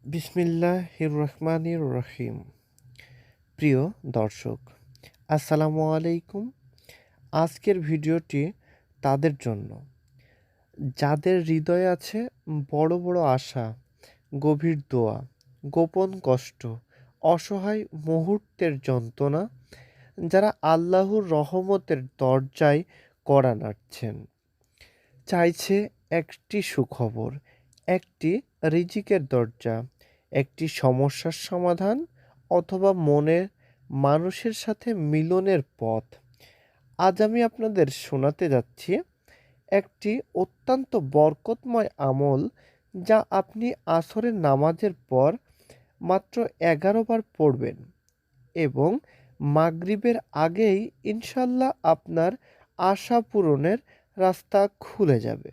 বিসমিল্লাহির রহমানির রহিম। প্রিয় দর্শক, আসসালামু আলাইকুম। আজকের ভিডিওটি তাদের জন্য যাদের হৃদয়ে আছে বড় বড় আশা, গভীর দোয়া, গোপন কষ্ট, অসহায় মুহূর্তের যন্ত্রণা, যারা আল্লাহর রহমতের দরজায় কড়া নাড়ছেন, চাইছে একটি সুখবর, একটি রিজিকের দরজা, একটি সমস্যার সমাধান অথবা মনের মানুষের সাথে মিলনের পথ। আজ আমি আপনাদের শোনাতে যাচ্ছি একটি অত্যন্ত বরকতময় আমল, যা আপনি আসরের নামাজের পর মাত্র ১১ বার পড়বেন এবং মাগরিবের আগেই ইনশাল্লাহ আপনার আশা পূরণের রাস্তা খুলে যাবে।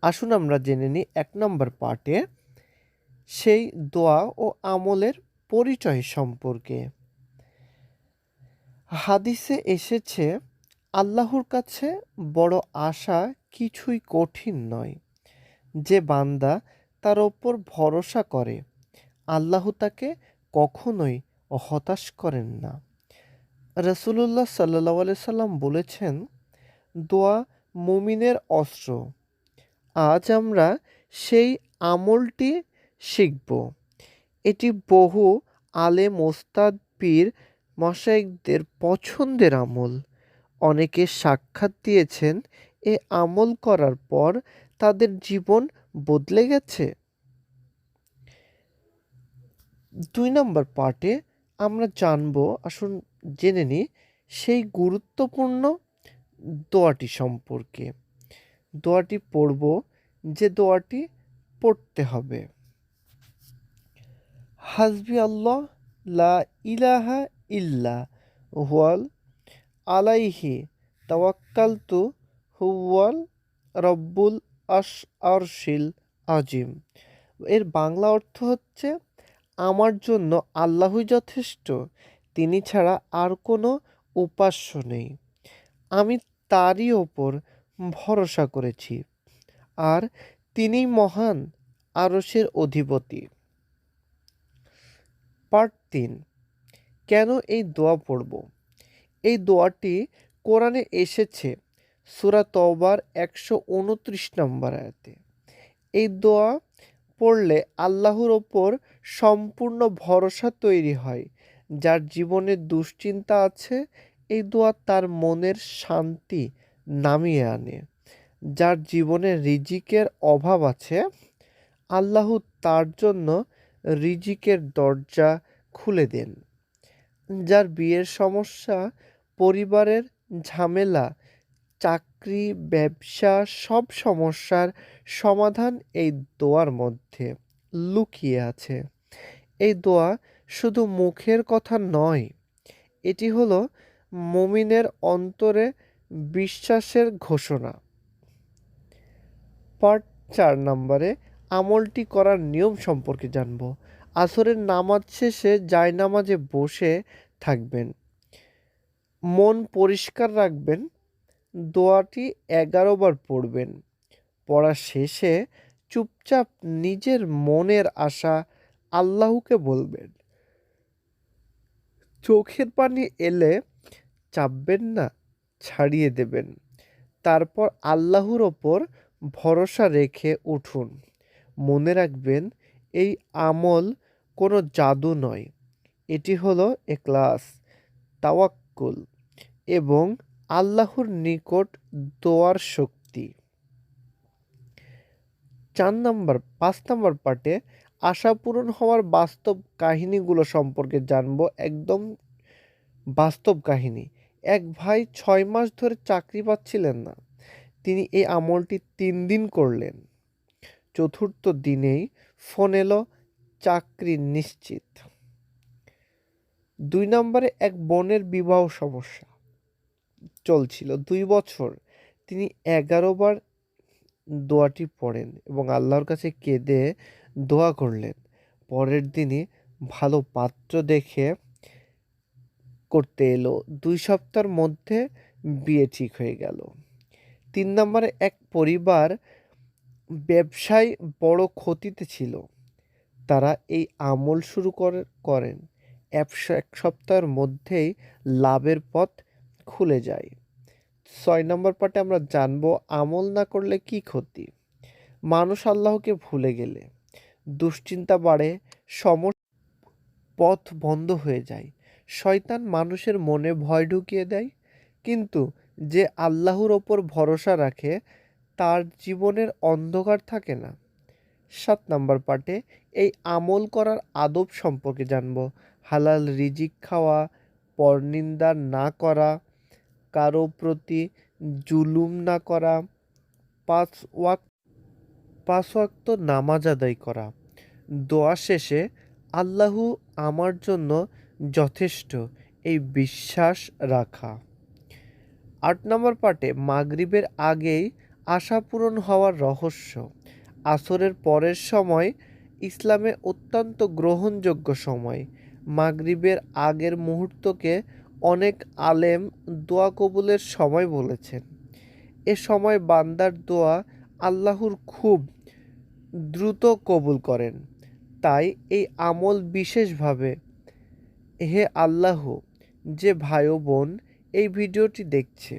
আসুন আমরা জেনে নিই ১ নম্বর পার্টে সেই দোয়া ও আমলের পরিচয় সম্পর্কে। হাদিসে এসেছে, আল্লাহর কাছে বড় আশা কিছুই কঠিন নয়। যে বান্দা তার ওপর ভরসা করে, আল্লাহ তাকে কখনোই হতাশ করেন না। রাসূলুল্লাহ সাল্লাল্লাহু আলাইহি সাল্লাম বলেছেন, দোয়া মুমিনের অস্ত্র। আজ আমরা সেই আমলটি শিখব। এটি বহু আলেম ওস্তাদ পীর মশায়েখদের পছন্দের আমল। অনেকে সাক্ষ্যাৎ দিয়েছেন এ আমল করার পর তাদের জীবন বদলে গেছে। ২ নম্বর পার্টে আমরা জানব, আসুন জেনে নিই সেই গুরুত্বপূর্ণ দোয়াটি সম্পর্কে। দোয়াটি পড়ব, যে দোয়াটি পড়তে হবে। হাসবি আল্লাহ লা ইলাহা ইল্লা হুয়াল আলাইহি তাওয়াক্কালতু হুয়াল রব্বুল আরশিল আজিম। এর বাংলা অর্থ হচ্ছে, আমার জন্য আল্লাহই যথেষ্ট, তিনি ছাড়া আর কোনো উপাস্য নেই। আমি তারই ওপর ভরসা করেছি, আর তিনিই মহান আরশের অধিপতি। পার্ট ৩, কেন এই দোয়া পড়ব? এই দোয়াটি কোরআনে এসেছে সূরা তওবার ১২৯ নম্বর আয়াতে। এই দোয়া পড়লে আল্লাহর ওপর সম্পূর্ণ ভরসা তৈরি হয়। যার জীবনে দুশ্চিন্তা আছে, এই দোয়া তার মনের শান্তি নামিয়ে আনে। যার জীবনে রিজিকের অভাব আছে, আল্লাহ তার জন্য রিজিকের দরজা খুলে দেন। যার বিয়ের সমস্যা, পরিবারের ঝামেলা, চাকরি, ব্যবসা, সব সমস্যার সমাধান এই দোয়ার মধ্যে লুকিয়ে আছে। এই দোয়া শুধু মুখের কথা নয়, এটি হলো মুমিনের অন্তরে বিশ্বাসের ঘোষণা। পার্ট ৪ নম্বরে আমলটি করার নিয়ম সম্পর্কে জানব। আসরের নামাজ শেষে জায়নামাজে বসে থাকবেন, মন পরিষ্কার রাখবেন, দোয়াটি ১১ বার পড়বেন। পড়া শেষে চুপচাপ নিজের মনের আশা আল্লাহকে বলবেন। চোখের পানি এলে চাপবেন না, ছাড়িয়ে দেবেন। তারপর আল্লাহর ওপর ভরসা রেখে উঠুন। মনে রাখবেন, এই আমল কোনো জাদু নয়, এটি হলো ইখলাস, তাওয়াক্কুল এবং আল্লাহর নিকট দোয়ার শক্তি। ৫ নম্বর পার্টে আশা পূরণ হওয়ার বাস্তব কাহিনীগুলো সম্পর্কে জানব। একদম বাস্তব কাহিনী। এক ভাই ৬ মাস ধরে চাকরি পাচ্ছিলেন না। তিনি এই আমলটি ৩ দিন করলেন। চতুর্থ দিনেই ফোন এলো, চাকরি নিশ্চিত। ২ নম্বরে এক বোনের বিবাহ সমস্যা চলছিল ২ বছর। তিনি ১১ বার দোয়াটি পড়েন এবং আল্লাহর কাছে কেঁদে দোয়া করলেন। পরের দিনই ভালো পাত্র দেখে করতে এলো। ২ সপ্তাহের মধ্যে বিয়ে ঠিক হয়ে গেল। ৩ নম্বরে এক পরিবার ব্যবসায় বড় ক্ষতিতে ছিল। তারা এই আমল শুরু করেন। এক সপ্তাহের মধ্যেই লাভের পথ খুলে যায়। ৬ নম্বর পার্টে আমরা জানবো আমল না করলে কি ক্ষতি। মানুষ আল্লাহকে ভুলে গেলে দুশ্চিন্তা বাড়ে, পথ বন্ধ হয়ে যায়। শয়তান মানুষের মনে ভয় ঢুকিয়ে দেয়। কিন্তু যে আল্লাহর ওপর ভরসা রাখে তার জীবনের অন্ধকার থাকে না। ৭ নম্বর পার্টে এই আমল করার আদব সম্পর্কে জানব। হালাল রিজিক খাওয়া, পরনিন্দা না করা, কারো প্রতি জুলুম না করা, পাঁচ ওয়াক্ত নামাজ আদায় করা, দোয়া শেষে আল্লাহু আমার জন্য যথেষ্ট এই বিশ্বাস রাখা। ৮ নম্বর পার্টে মাগরিবের আগেই আশা পূরণ হওয়ার রহস্য। আসরের পরের সময় ইসলামে অত্যন্ত গ্রহণযোগ্য সময়। মাগরিবের আগের মুহূর্তকে অনেক আলেম দোয়া কবুলের সময় বলেছেন। এ সময় বান্দার দোয়া আল্লাহর খুব দ্রুত কবুল করেন। তাই এই আমল বিশেষভাবে। হে আল্লাহ, যে ভাই ও বোন এই ভিডিওটি দেখছে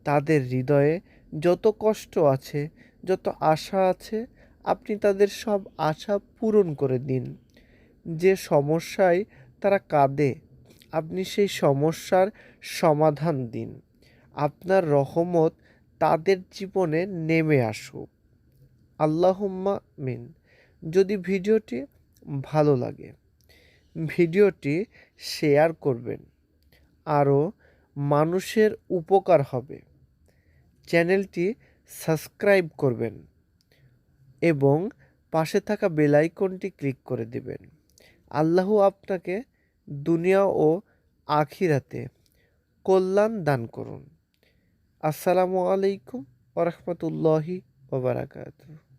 তাদের হৃদয়ে যত কষ্ট আছে, যত আশা আছে, আপনি তাদের সব আশা পূরণ করে দিন। যে সমস্যায় তারা কাঁদে আপনি সেই সমস্যার সমাধান দিন। আপনার রহমত তাদের জীবনে নেমে আসুক। আল্লাহুম্মা মিন। যদি ভিডিওটি ভালো লাগে ভিডিওটি শেয়ার করবেন, আরও মানুষের উপকার হবে। চ্যানেলটি সাবস্ক্রাইব করবেন এবং পাশে থাকা বেল আইকনটি ক্লিক করে দেবেন। আল্লাহ আপনাকে দুনিয়া ও আখিরাতে কল্যাণ দান করুন। আসসালামু আলাইকুম ওয়া রাহমাতুল্লাহি ওয়া বারাকাতুহু।